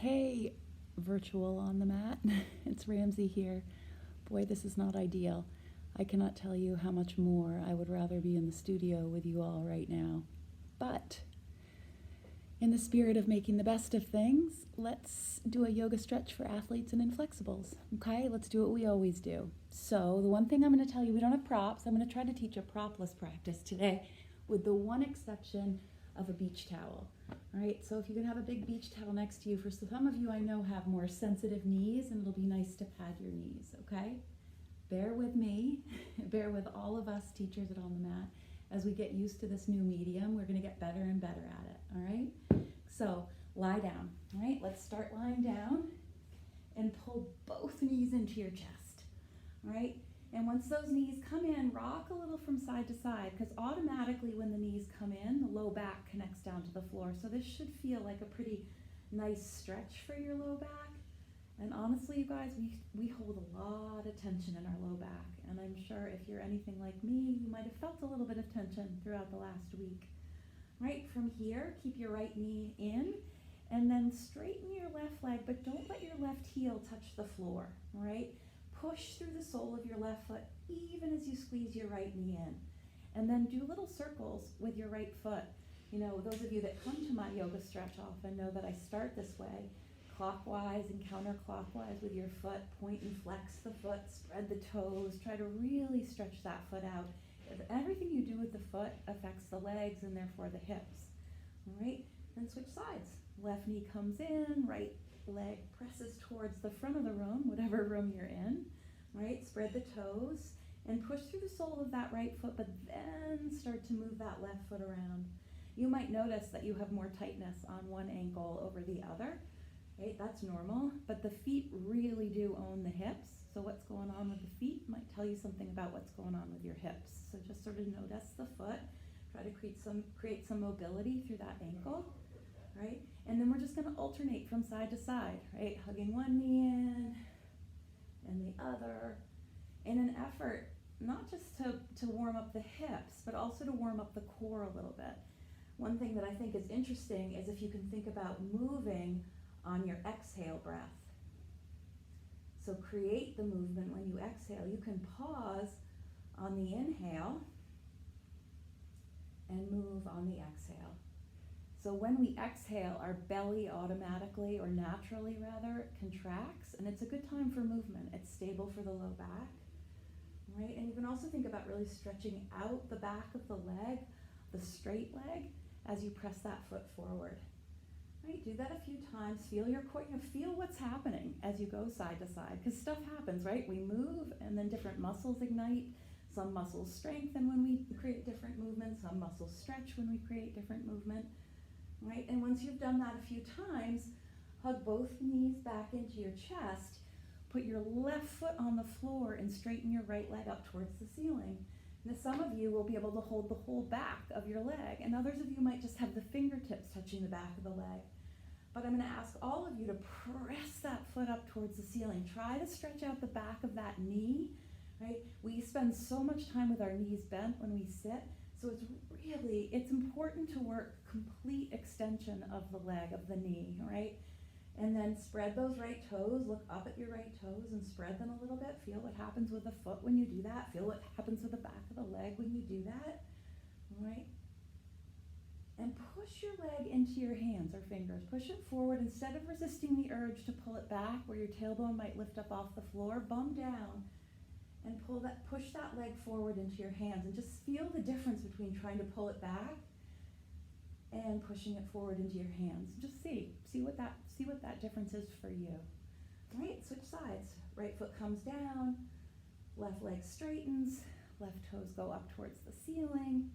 Hey, virtual on the mat. It's Ramsey here. Boy, this is not ideal. I cannot tell you how much more I would rather be in the studio with you all right now. But in the spirit of making the best of things, let's do a yoga stretch for athletes and inflexibles. Okay, let's do what we always do. So the one thing I'm going to tell you, we don't have props. I'm going to try to teach a propless practice today with the one exception of a beach towel. All right, so if you can have a big beach towel next to you, for some of you I know have more sensitive knees, and it'll be nice to pad your knees, okay? Bear with me, bear with all of us teachers at On the Mat. As we get used to this new medium, we're gonna get better and better at it, all right? So lie down, all right? Let's start lying down and pull both knees into your chest, all right? And once those knees come in, rock a little from side to side, because automatically when the knees come in, the low back connects down to the floor. So this should feel like a pretty nice stretch for your low back. And honestly, you guys, we hold a lot of tension in our low back. And I'm sure if you're anything like me, you might have felt a little bit of tension throughout the last week. Right, from here, keep your right knee in, and then straighten your left leg, but don't let your left heel touch the floor, all right? Push through the sole of your left foot even as you squeeze your right knee in. And then do little circles with your right foot. You know, those of you that come to my yoga stretch often know that I start this way, clockwise and counterclockwise with your foot. Point and flex the foot, spread the toes, try to really stretch that foot out. Everything you do with the foot affects the legs and therefore the hips. All right, then switch sides. Left knee comes in, right leg presses towards the front of the room, whatever room you're in, right? Spread the toes and push through the sole of that right foot, but then start to move that left foot around. You might notice that you have more tightness on one ankle over the other, right? That's normal, but the feet really do own the hips. So what's going on with the feet might tell you something about what's going on with your hips. So just sort of notice the foot, try to create some mobility through that ankle, right? And then we're just going to alternate from side to side, right? Hugging one knee in and the other in an effort not just to warm up the hips, but also to warm up the core a little bit. One thing that I think is interesting is if you can think about moving on your exhale breath. So create the movement when you exhale. You can pause on the inhale and move on the exhale. So when we exhale, our belly automatically, or naturally rather, contracts, and it's a good time for movement. It's stable for the low back, right? And you can also think about really stretching out the back of the leg, the straight leg, as you press that foot forward. Right? Do that a few times. Feel your core, feel what's happening as you go side to side, because stuff happens, right? We move, and then different muscles ignite. Some muscles strengthen when we create different movements. Some muscles stretch when we create different movement. Right? And once you've done that a few times, hug both knees back into your chest, put your left foot on the floor and straighten your right leg up towards the ceiling. Now some of you will be able to hold the whole back of your leg, and others of you might just have the fingertips touching the back of the leg. But I'm going to ask all of you to press that foot up towards the ceiling. Try to stretch out the back of that knee, right? We spend so much time with our knees bent when we sit. So it's important to work complete extension of the leg, of the knee, right? And then spread those right toes, look up at your right toes and spread them a little bit. Feel what happens with the foot when you do that. Feel what happens with the back of the leg when you do that, all right? And push your leg into your hands or fingers. Push it forward instead of resisting the urge to pull it back where your tailbone might lift up off the floor. Bum down. And push that leg forward into your hands, and just feel the difference between trying to pull it back and pushing it forward into your hands. Just see what that difference is for you. All right, switch sides. Right foot comes down, left leg straightens, left toes go up towards the ceiling,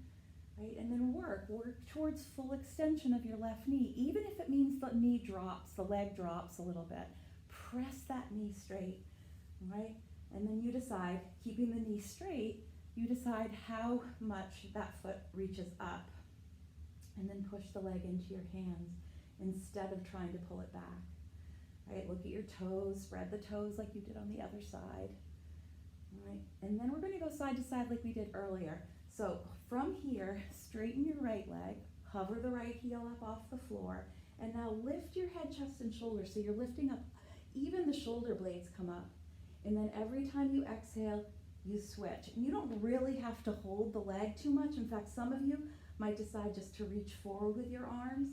right? And then work towards full extension of your left knee, even if it means the knee drops, the leg drops a little bit. Press that knee straight, right? And then you decide, keeping the knee straight, you decide how much that foot reaches up. And then push the leg into your hands instead of trying to pull it back. All right, look at your toes, spread the toes like you did on the other side. All right, and then we're going to go side to side like we did earlier. So from here, straighten your right leg, hover the right heel up off the floor, And now lift your head, chest, and shoulders. So you're lifting up, even the shoulder blades come up. And then every time you exhale, you switch. And you don't really have to hold the leg too much. In fact, some of you might decide just to reach forward with your arms.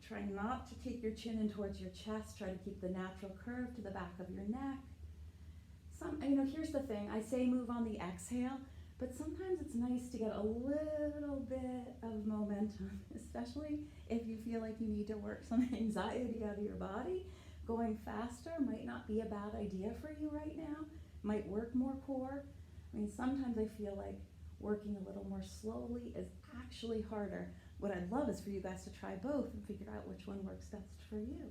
Try not to take your chin in towards your chest. Try to keep the natural curve to the back of your neck. Here's the thing. I say move on the exhale, but sometimes it's nice to get a little bit of momentum, especially if you feel like you need to work some anxiety out of your body. Going faster might not be a bad idea for you right now. Might work more core. Sometimes I feel like working a little more slowly is actually harder. What I'd love is for you guys to try both and figure out which one works best for you.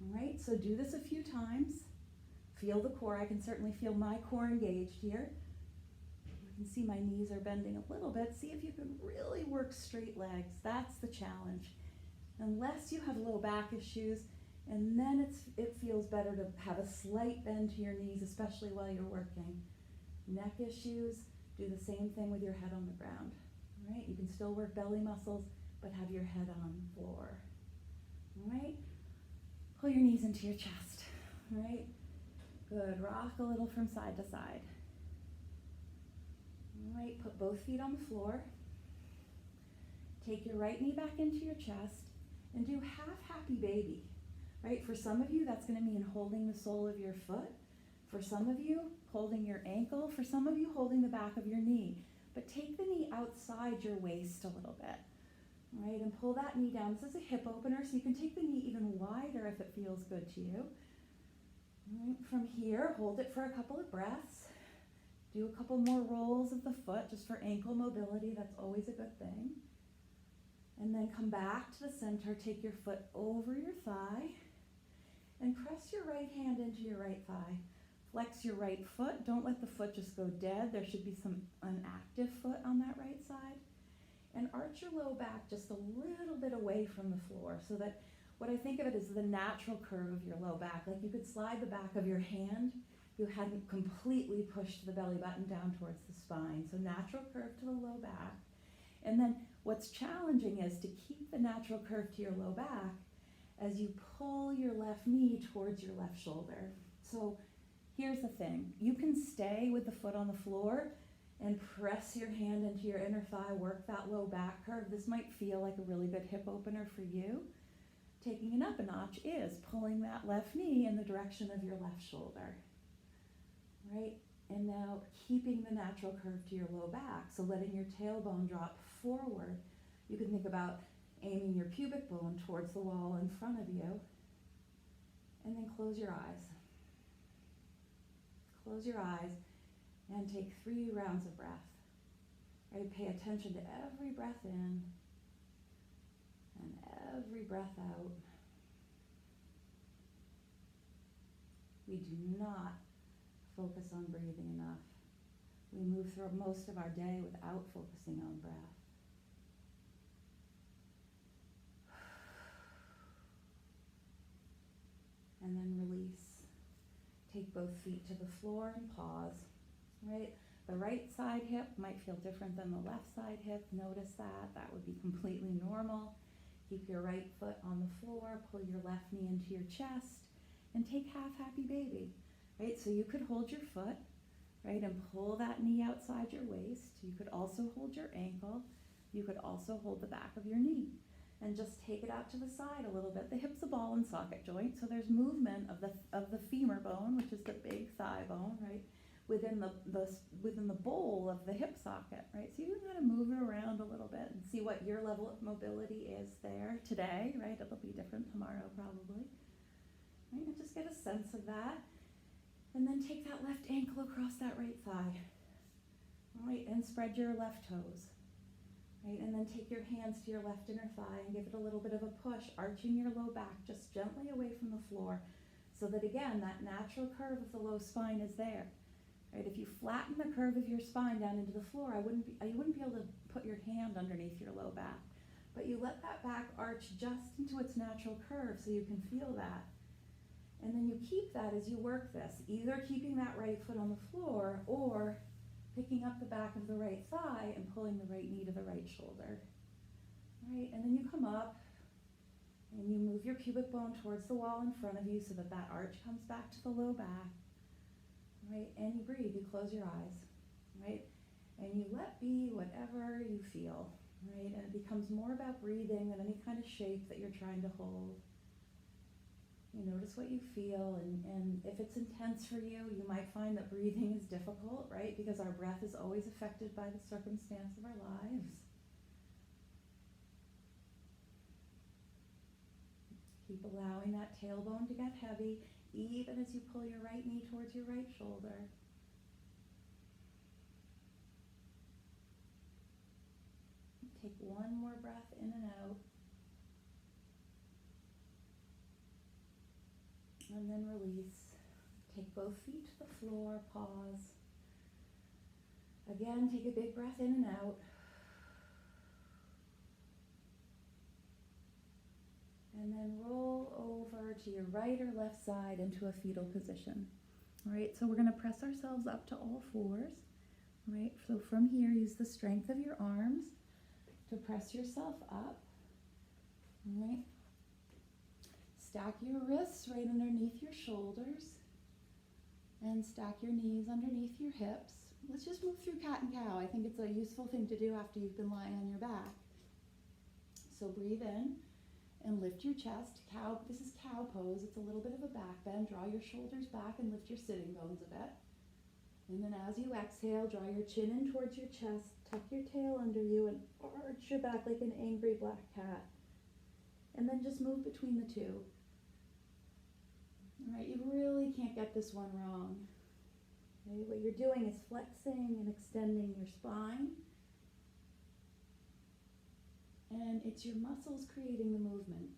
All right, so do this a few times. Feel the core. I can certainly feel my core engaged here. You can see my knees are bending a little bit. See if you can really work straight legs. That's the challenge. Unless you have low back issues, and then it feels better to have a slight bend to your knees, especially while you're working. Neck issues, do the same thing with your head on the ground. All right, you can still work belly muscles, but have your head on the floor. All right, pull your knees into your chest. All right, good. Rock a little from side to side. All right, put both feet on the floor. Take your right knee back into your chest and do half happy baby. Right, for some of you, that's going to mean holding the sole of your foot. For some of you, holding your ankle. For some of you, holding the back of your knee. But take the knee outside your waist a little bit. Right, and pull that knee down. This is a hip opener, so you can take the knee even wider if it feels good to you. Right, from here, hold it for a couple of breaths. Do a couple more rolls of the foot just for ankle mobility. That's always a good thing. And then come back to the center. Take your foot over your thigh and press your right hand into your right thigh. Flex your right foot. Don't let the foot just go dead. There should be an active foot on that right side. And arch your low back just a little bit away from the floor so that what I think of it is the natural curve of your low back. Like you could slide the back of your hand. You hadn't completely pushed the belly button down towards the spine. So natural curve to the low back. And then what's challenging is to keep the natural curve to your low back as you pull your left knee towards your left shoulder. So here's the thing. You can stay with the foot on the floor and press your hand into your inner thigh, work that low back curve. This might feel like a really good hip opener for you. Taking it up a notch is pulling that left knee in the direction of your left shoulder. Right? And now keeping the natural curve to your low back, so letting your tailbone drop forward. You can think about aiming your pubic bone towards the wall in front of you, and then close your eyes. Close your eyes and take 3 rounds of breath. Right? Pay attention to every breath in and every breath out. We do not focus on breathing enough. We move through most of our day without focusing on breath. And then release. Take both feet to the floor and pause. Right? The right side hip might feel different than the left side hip. Notice that. That would be completely normal. Keep your right foot on the floor. Pull your left knee into your chest. And take half happy baby. Right? So you could hold your foot, right, and pull that knee outside your waist. You could also hold your ankle. You could also hold the back of your knee. And just take it out to the side a little bit. The hip's a ball and socket joint, so there's movement of the femur bone, which is the big thigh bone, right, within the bowl of the hip socket, right? So you can kind of move it around a little bit and see what your level of mobility is there today, right? It'll be different tomorrow probably. Right? And just get a sense of that. And then take that left ankle across that right thigh. All right, and spread your left toes. Right, and then take your hands to your left inner thigh and give it a little bit of a push, arching your low back just gently away from the floor so that, again, that natural curve of the low spine is there. Right, if you flatten the curve of your spine down into the floor, you wouldn't be able to put your hand underneath your low back. But you let that back arch just into its natural curve so you can feel that. And then you keep that as you work this, either keeping that right foot on the floor or picking up the back of the right thigh and pulling the right knee to the right shoulder. Right, and then you come up And you move your pubic bone towards the wall in front of you so that that arch comes back to the low back, right? And you breathe, you close your eyes, right? And you let be whatever you feel, right? And it becomes more about breathing than any kind of shape that you're trying to hold. You notice what you feel, and if it's intense for you, you might find that breathing is difficult, right? Because our breath is always affected by the circumstance of our lives. Keep allowing that tailbone to get heavy, even as you pull your right knee towards your right shoulder. Take one more breath in and out. And then release. Take both feet to the floor, pause. Again, take a big breath in and out. And then roll over to your right or left side into a fetal position. All right, so we're going to press ourselves up to all fours. All right, so from here, use the strength of your arms to press yourself up. All right. Stack your wrists right underneath your shoulders and stack your knees underneath your hips. Let's just move through cat and cow. I think it's a useful thing to do after you've been lying on your back. So breathe in and lift your chest. Cow. This is cow pose. It's a little bit of a back bend. Draw your shoulders back and lift your sitting bones a bit. And then as you exhale, draw your chin in towards your chest, tuck your tail under you, and arch your back like an angry black cat. And then just move between the two. All right, you really can't get this one wrong. Okay, what you're doing is flexing and extending your spine. And it's your muscles creating the movement.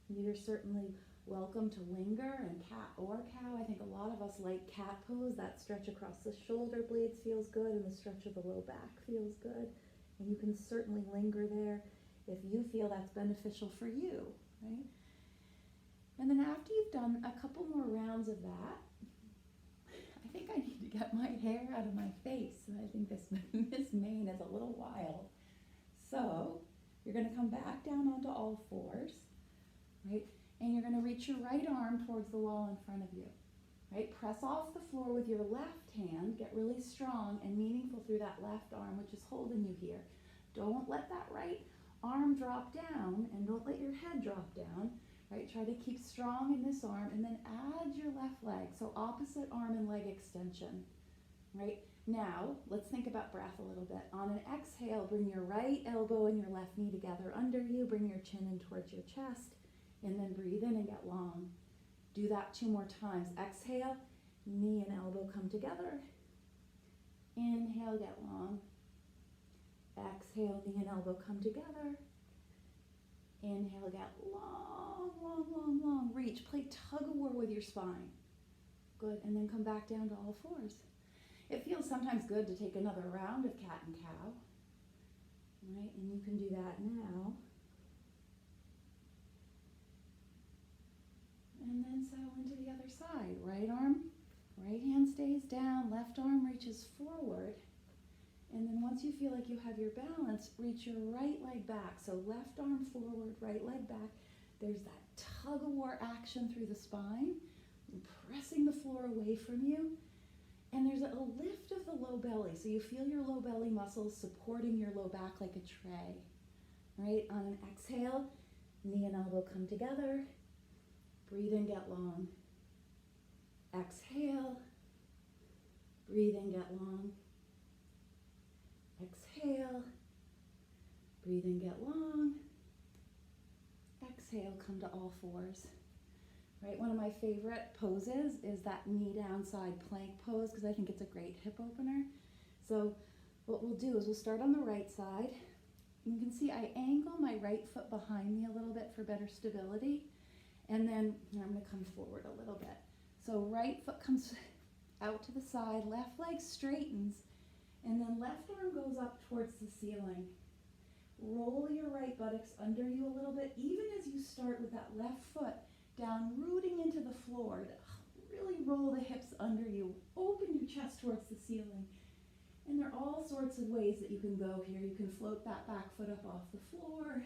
You're certainly welcome to linger and cat or cow. I think a lot of us like cat pose. That stretch across the shoulder blades feels good, and the stretch of the low back feels good. And you can certainly linger there if you feel that's beneficial for you, right? And then after you've done a couple more rounds of that, I think I need to get my hair out of my face. And I think this mane is a little wild. So you're going to come back down onto all fours, right? And you're going to reach your right arm towards the wall in front of you, right? Press off the floor with your left hand. Get really strong and meaningful through that left arm, which is holding you here. Don't let that right arm drop down, and don't let your head drop down, right? Try to keep strong in this arm, and then add your left leg. So opposite arm and leg extension, right? Now, let's think about breath a little bit. On an exhale, bring your right elbow and your left knee together under you. Bring your chin in towards your chest, and then breathe in and get long. Do that 2 more times. Exhale, knee and elbow come together. Inhale, get long. Exhale, knee and elbow come together. Inhale, get long, long, long, long. Reach. Play tug of war with your spine. Good. And then come back down to all fours. It feels sometimes good to take another round of cat and cow. Right? And you can do that now. And then settle into the other side. Right arm, right hand stays down. Left arm reaches forward. And then once you feel like you have your balance, reach your right leg back. So left arm forward, right leg back. There's that tug of war action through the spine, pressing the floor away from you. And there's a lift of the low belly. So you feel your low belly muscles supporting your low back like a tray. Right? On an exhale, knee and elbow come together. Breathe in, get long. Exhale. Breathe in, get long. Exhale, breathe in, get long. Exhale, come to all fours. Right, one of my favorite poses is that knee down side plank pose because I think it's a great hip opener. So what we'll do is we'll start on the right side. You can see I angle my right foot behind me a little bit for better stability. And then I'm going to come forward a little bit. So right foot comes out to the side, left leg straightens. And then left arm goes up towards the ceiling. Roll your right buttocks under you a little bit, even as you start with that left foot down, rooting into the floor. Really roll the hips under you. Open your chest towards the ceiling. And there are all sorts of ways that you can go here. You can float that back foot up off the floor.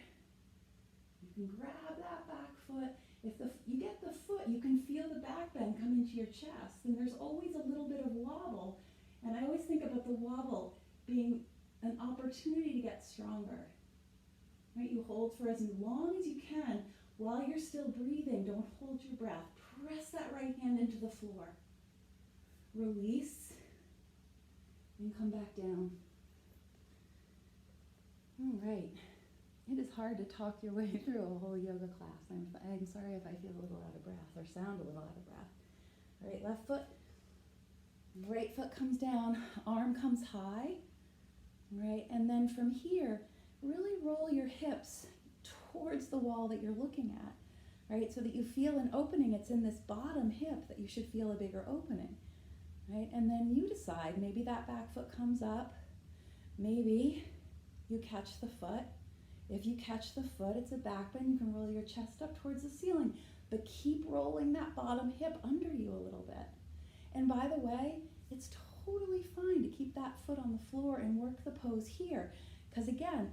can grab that back foot. If you get the foot, you can feel the back bend come into your chest, and there's always a little bit of wobble. And I always think about the wobble being an opportunity to get stronger. Right? You hold for as long as you can while you're still breathing. Don't hold your breath. Press that right hand into the floor. Release, and come back down. All right. It is hard to talk your way through a whole yoga class. I'm sorry if I feel a little out of breath or sound a little out of breath. All right, left foot. Right foot comes down, arm comes high. Right, and then from here, really roll your hips towards the wall that you're looking at. Right, so that you feel an opening. It's in this bottom hip that you should feel a bigger opening. Right, and then you decide, maybe that back foot comes up. Maybe you catch the foot. If you catch the foot, it's a back bend. You can roll your chest up towards the ceiling, but keep rolling that bottom hip under you a little bit. And by the way, it's totally fine to keep that foot on the floor and work the pose here. Because again,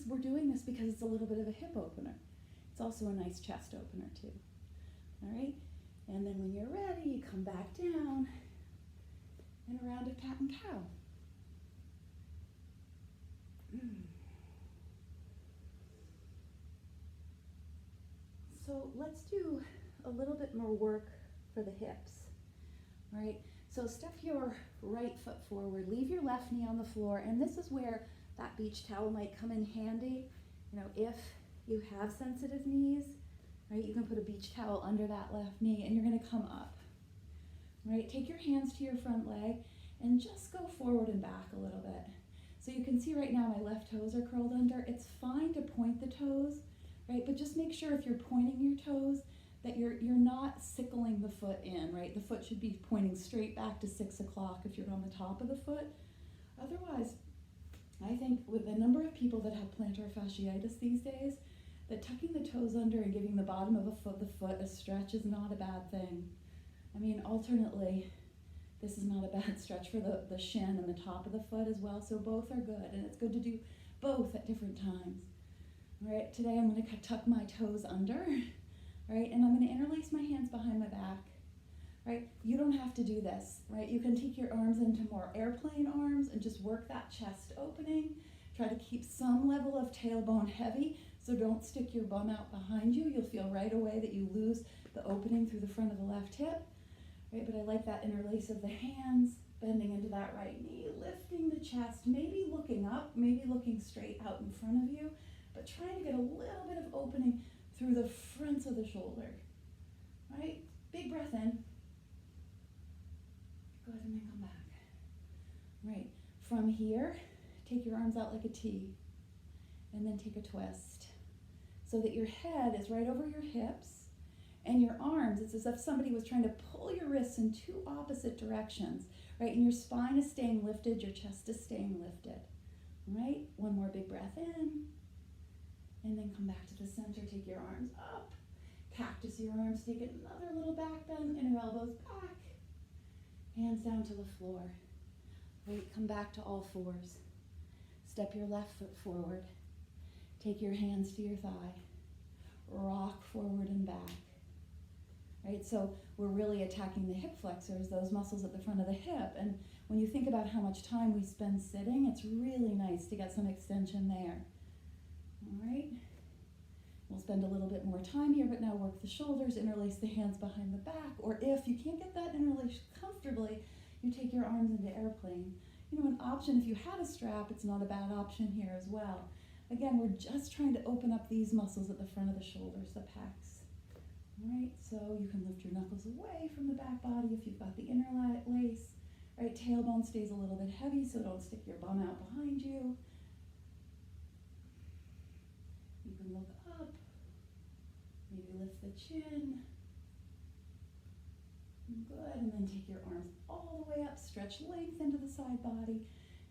we're doing this because it's a little bit of a hip opener. It's also a nice chest opener too. All right? And then when you're ready, you come back down and around to cat and cow. So let's do a little bit more work for the hips. All right, so step your right foot forward, leave your left knee on the floor, and this is where that beach towel might come in handy. You know, if you have sensitive knees, right, you can put a beach towel under that left knee and you're gonna come up. Right, take your hands to your front leg and just go forward and back a little bit. So you can see right now my left toes are curled under. It's fine to point the toes, right, but just make sure if you're pointing your toes that you're not sickling the foot in, right? The foot should be pointing straight back to 6 o'clock if you're on the top of the foot. Otherwise, I think with the number of people that have plantar fasciitis these days, that tucking the toes under and giving the bottom of the foot a stretch is not a bad thing. I mean, alternately, this is not a bad stretch for the shin and the top of the foot as well, so both are good, and it's good to do both at different times. All right, today I'm going to tuck my toes under, right, and I'm going to interlace my hands behind my back, right? You don't have to do this, right? You can take your arms into more airplane arms and just work that chest opening. Try to keep some level of tailbone heavy, so don't stick your bum out behind you. You'll feel right away that you lose the opening through the front of the left hip, right? But I like that interlace of the hands, bending into that right knee, lifting the chest, maybe looking up, maybe looking straight out in front of you, but trying to get a little bit of opening through the fronts of the shoulder, right? Big breath in. Go ahead and then come back. Right, from here, take your arms out like a T, and then take a twist, so that your head is right over your hips, and your arms, it's as if somebody was trying to pull your wrists in two opposite directions, right? And your spine is staying lifted, your chest is staying lifted, right? One more big breath in, and then come back to the center, take your arms up, cactus your arms, take another little back bend, and your elbows back, hands down to the floor. Right, come back to all fours. Step your left foot forward, take your hands to your thigh, rock forward and back. Right, so we're really attacking the hip flexors, those muscles at the front of the hip, and when you think about how much time we spend sitting, it's really nice to get some extension there. All right, we'll spend a little bit more time here, but now work the shoulders, interlace the hands behind the back, or if you can't get that interlace comfortably, you take your arms into airplane. You know, an option, if you had a strap, it's not a bad option here as well. Again, we're just trying to open up these muscles at the front of the shoulders, the pecs. All right, so you can lift your knuckles away from the back body if you've got the interlace. All right, tailbone stays a little bit heavy, so don't stick your bum out behind you. You can look up, maybe lift the chin. Good, and then take your arms all the way up, stretch length into the side body.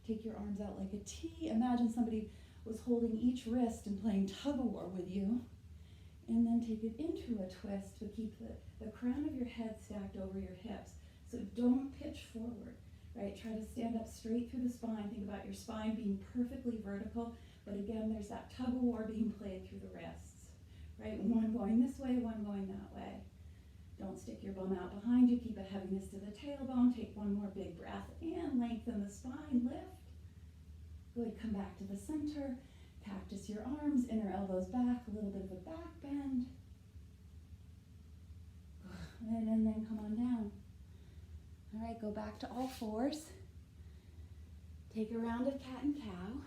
Take your arms out like a T. Imagine somebody was holding each wrist and playing tug-of-war with you. And then take it into a twist, but keep the crown of your head stacked over your hips. So don't pitch forward, right? Try to stand up straight through the spine. Think about your spine being perfectly vertical, but again, there's that tug-of-war being played through the wrists. right? One going this way, one going that way. Don't stick your bum out behind you. Keep a heaviness to the tailbone. Take one more big breath in. Lengthen the spine. Lift. Good. Come back to the center. Cactus your arms. Inner elbows back. A little bit of a back bend. And then come on down. All right. Go back to all fours. Take a round of cat and cow.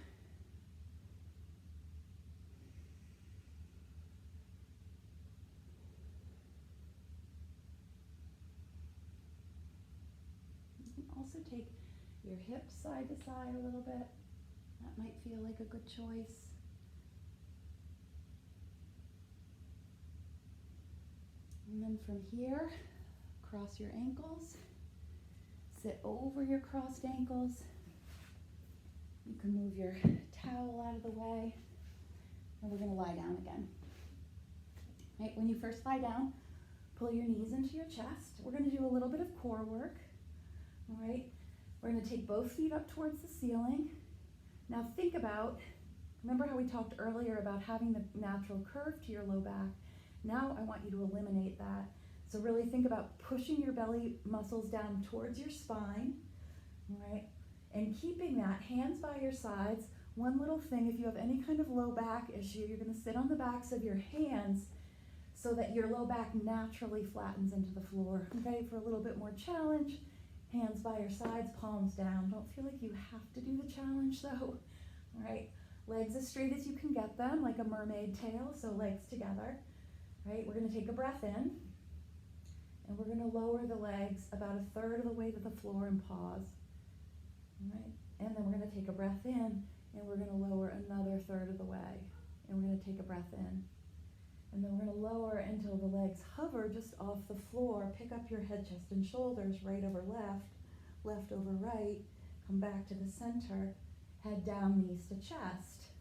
Also take your hips side to side a little bit. That might feel like a good choice. And then from here, cross your ankles. Sit over your crossed ankles. You can move your towel out of the way. And we're going to lie down again. Right, when you first lie down, pull your knees into your chest. We're going to do a little bit of core work. All right, we're going to take both feet up towards the ceiling. Now think about, remember how we talked earlier about having the natural curve to your low back? Now I want you to eliminate that. So really think about pushing your belly muscles down towards your spine, all right? And keeping that, hands by your sides. One little thing, if you have any kind of low back issue, you're going to sit on the backs of your hands so that your low back naturally flattens into the floor, okay? For a little bit more challenge. Hands by your sides, palms down. Don't feel like you have to do the challenge though. All right, legs as straight as you can get them, like a mermaid tail, so legs together. All right, we're gonna take a breath in, and we're gonna lower the legs about a third of the way to the floor and pause. All right, and then we're gonna take a breath in, and we're gonna lower another third of the way. And we're gonna take a breath in. And then we're going to lower until the legs hover just off the floor. Pick up your head, chest, and shoulders, right over left, left over right. Come back to the center, head down, knees to chest.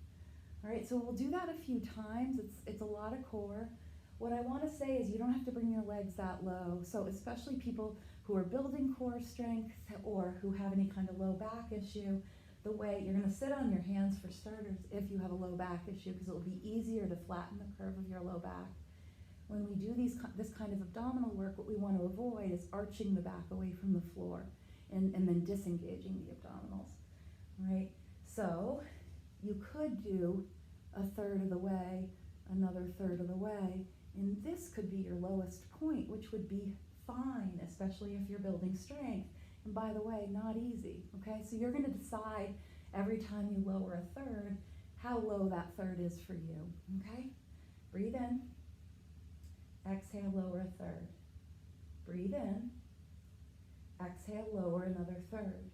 All right, so we'll do that a few times. It's a lot of core. What I want to say is you don't have to bring your legs that low. So especially people who are building core strength or who have any kind of low back issue, the way you're going to sit on your hands for starters if you have a low back issue, because it will be easier to flatten the curve of your low back. When we do this kind of abdominal work, what we want to avoid is arching the back away from the floor and then disengaging the abdominals. All right, so you could do a third of the way, another third of the way, and this could be your lowest point, which would be fine, especially if you're building strength. And by the way, not easy, okay? So you're going to decide every time you lower a third how low that third is for you, okay? Breathe in. Exhale, lower a third. Breathe in. Exhale, lower another third.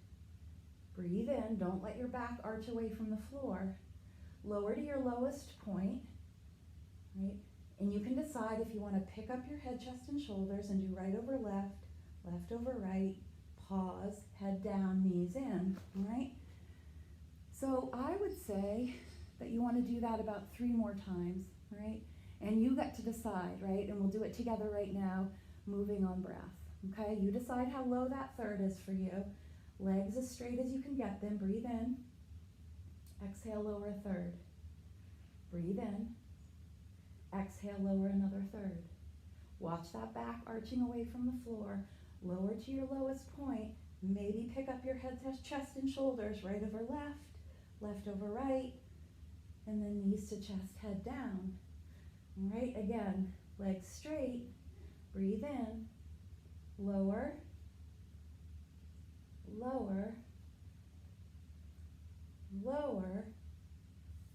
Breathe in. Don't let your back arch away from the floor. Lower to your lowest point, right? And you can decide if you want to pick up your head, chest, and shoulders and do right over left, left over right. Pause, head down, knees in, all right? So I would say that you want to do that about 3 more times, right? And you get to decide, right? And we'll do it together right now, moving on breath, okay? You decide how low that third is for you. Legs as straight as you can get them. Breathe in. Exhale, lower a third. Breathe in. Exhale, lower another third. Watch that back arching away from the floor. Lower to your lowest point. Maybe pick up your head, chest, and shoulders, right over left, left over right, and then knees to chest, head down. All right, again, legs straight. Breathe in. Lower, lower, lower,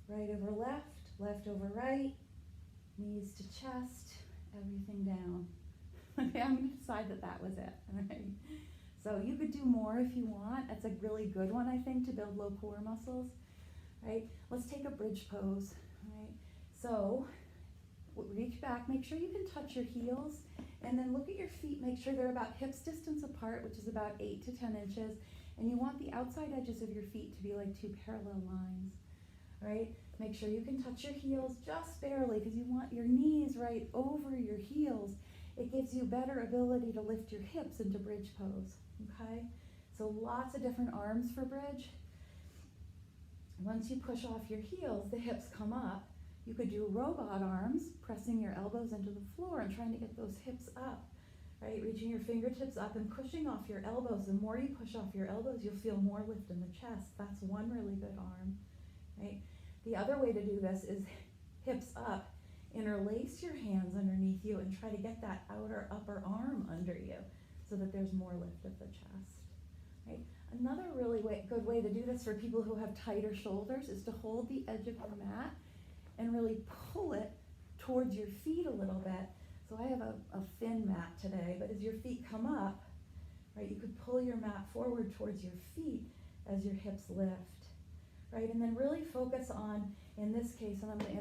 right over left, left over right, knees to chest, everything down. Okay, I'm going to decide that was it. All right. So you could do more if you want. That's a really good one, I think, to build low core muscles. Right? Let's take a bridge pose. Right? So reach back. Make sure you can touch your heels, and then look at your feet. Make sure they're about hips distance apart, which is about 8 to 10 inches. And you want the outside edges of your feet to be like 2 parallel lines. Right? Make sure you can touch your heels just barely, because you want your knees right over your heels. It gives you better ability to lift your hips into bridge pose, okay? So lots of different arms for bridge. Once you push off your heels, the hips come up. You could do robot arms, pressing your elbows into the floor and trying to get those hips up, right? Reaching your fingertips up and pushing off your elbows. The more you push off your elbows, you'll feel more lift in the chest. That's one really good arm, right? The other way to do this is hips up. Interlace your hands underneath you and try to get that outer upper arm under you so that there's more lift of the chest, right? Another really good way to do this for people who have tighter shoulders is to hold the edge of your mat and really pull it towards your feet a little bit. So I have a thin mat today, but as your feet come up, right, you could pull your mat forward towards your feet as your hips lift, right? And then really focus on, in this case, and I'm going to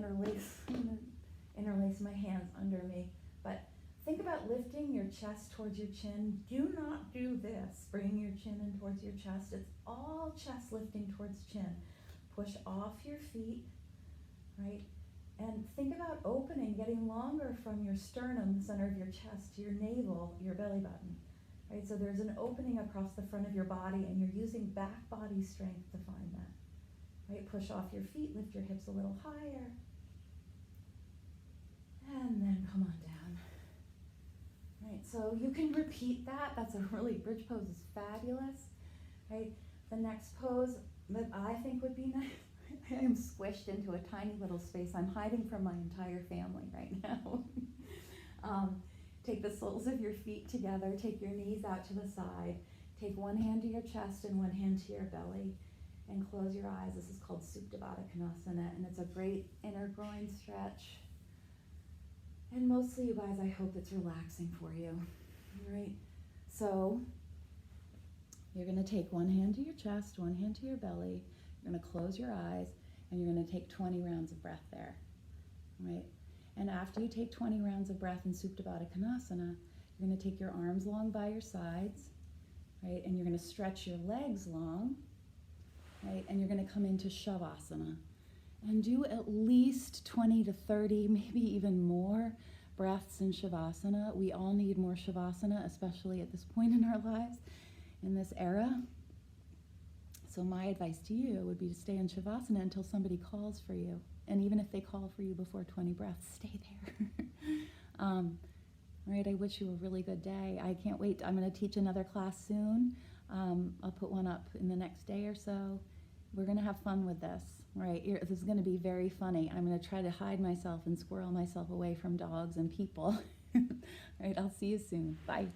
interlace my hands under me, but think about lifting your chest towards your chin. Do not do this, bringing your chin in towards your chest. It's all chest lifting towards chin. Push off your feet, right? And think about opening, getting longer from your sternum, the center of your chest, to your navel, your belly button, right? So there's an opening across the front of your body, and you're using back body strength to find that, right? Push off your feet, lift your hips a little higher, and then come on down. Right, so you can repeat that. That's a really, bridge pose is fabulous, right? The next pose that I think would be nice, I am squished into a tiny little space. I'm hiding from my entire family right now. Take the soles of your feet together, take your knees out to the side, take one hand to your chest and one hand to your belly, and close your eyes. This is called Supta Konasana, and it's a great inner groin stretch. And mostly, you guys, I hope it's relaxing for you, all right? So you're going to take one hand to your chest, one hand to your belly. You're going to close your eyes, and you're going to take 20 rounds of breath there, right? And after you take 20 rounds of breath in Supta Konasana, you're going to take your arms long by your sides, right? And you're going to stretch your legs long, right? And you're going to come into Shavasana. And do at least 20 to 30, maybe even more breaths in Shavasana. We all need more Shavasana, especially at this point in our lives, in this era. So my advice to you would be to stay in Shavasana until somebody calls for you. And even if they call for you before 20 breaths, stay there. All right, I wish you a really good day. I can't wait. I'm going to teach another class soon. I'll put one up in the next day or so. We're going to have fun with this, right? This is going to be very funny. I'm going to try to hide myself and squirrel myself away from dogs and people. All right, I'll see you soon. Bye.